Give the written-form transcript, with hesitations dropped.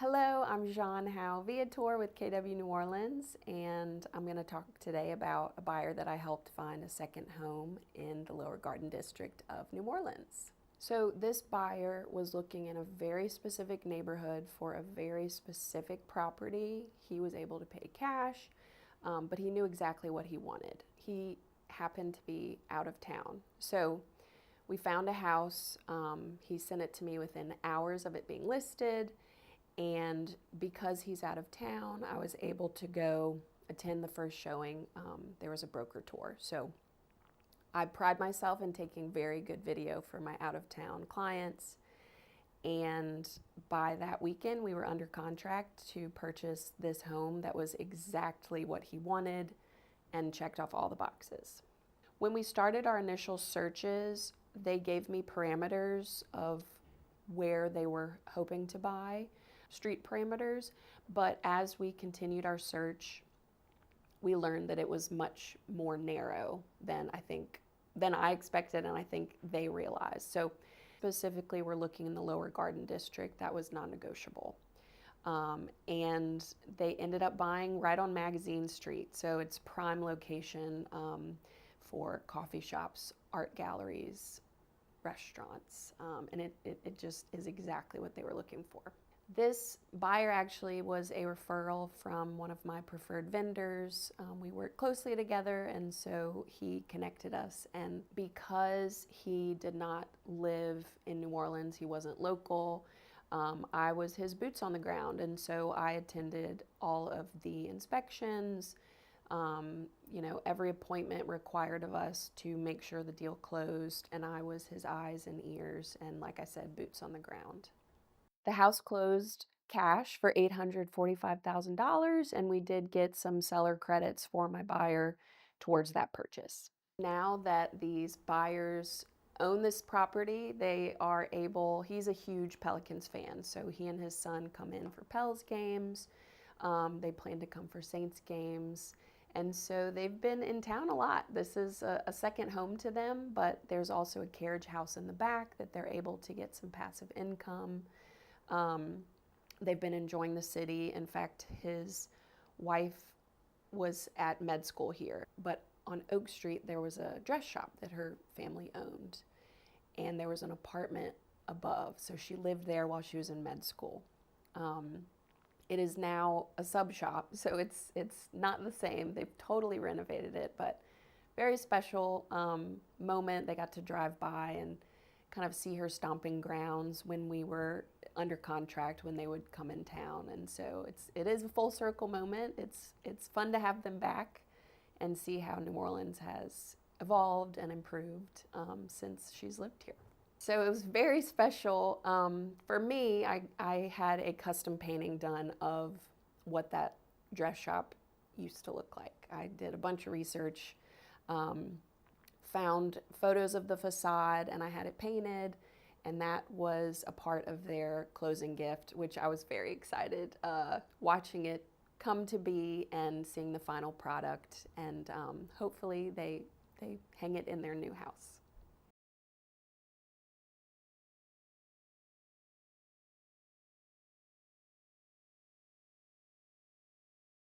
Hello, I'm Jeanne Howe-Viator with KW New Orleans, and I'm going to talk today about a buyer that I helped find a second home in the Lower Garden District of New Orleans. So this buyer was looking in a very specific neighborhood for a very specific property. He was able to pay cash, but he knew exactly what he wanted. He happened to be out of town. So we found a house. He sent it to me within hours of it being listed. And because he's out of town, I was able to go attend the first showing. There was a broker tour. So I pride myself in taking very good video for my out-of-town clients. And by that weekend, we were under contract to purchase this home that was exactly what he wanted and checked off all the boxes. When we started our initial searches, they gave me parameters of where they were hoping to buy, street parameters, but as we continued our search, we learned that it was much more narrow than I expected, and I think they realized. So specifically, we're looking in the Lower Garden District. That was non-negotiable. And they ended up buying right on Magazine Street, so it's prime location for coffee shops, art galleries, restaurants, and it just is exactly what they were looking for. This buyer actually was a referral from one of my preferred vendors. We worked closely together, and so he connected us. And because he did not live in New Orleans, he wasn't local, I was his boots on the ground, and so I attended all of the inspections. Every appointment required of us to make sure the deal closed, and I was his eyes and ears, and like I said, boots on the ground. The house closed cash for $845,000, and we did get some seller credits for my buyer towards that purchase. Now that these buyers own this property, he's a huge Pelicans fan, so he and his son come in for Pels games. They plan to come for Saints games. And so they've been in town a lot. This is a second home to them, but there's also a carriage house in the back that they're able to get some passive income. They've been enjoying the city. In fact, his wife was at med school here, but on Oak Street, there was a dress shop that her family owned, and there was an apartment above, so she lived there while she was in med school. It is now a sub shop, so it's not the same. They've totally renovated it, but very special moment. They got to drive by and kind of see her stomping grounds when we were under contract, when they would come in town. And so it is a full circle moment. It's fun to have them back and see how New Orleans has evolved and improved since she's lived here. So it was very special. For me, I had a custom painting done of what that dress shop used to look like. I did a bunch of research, found photos of the facade, and I had it painted, and that was a part of their closing gift, which I was very excited watching it come to be and seeing the final product, and hopefully they hang it in their new house.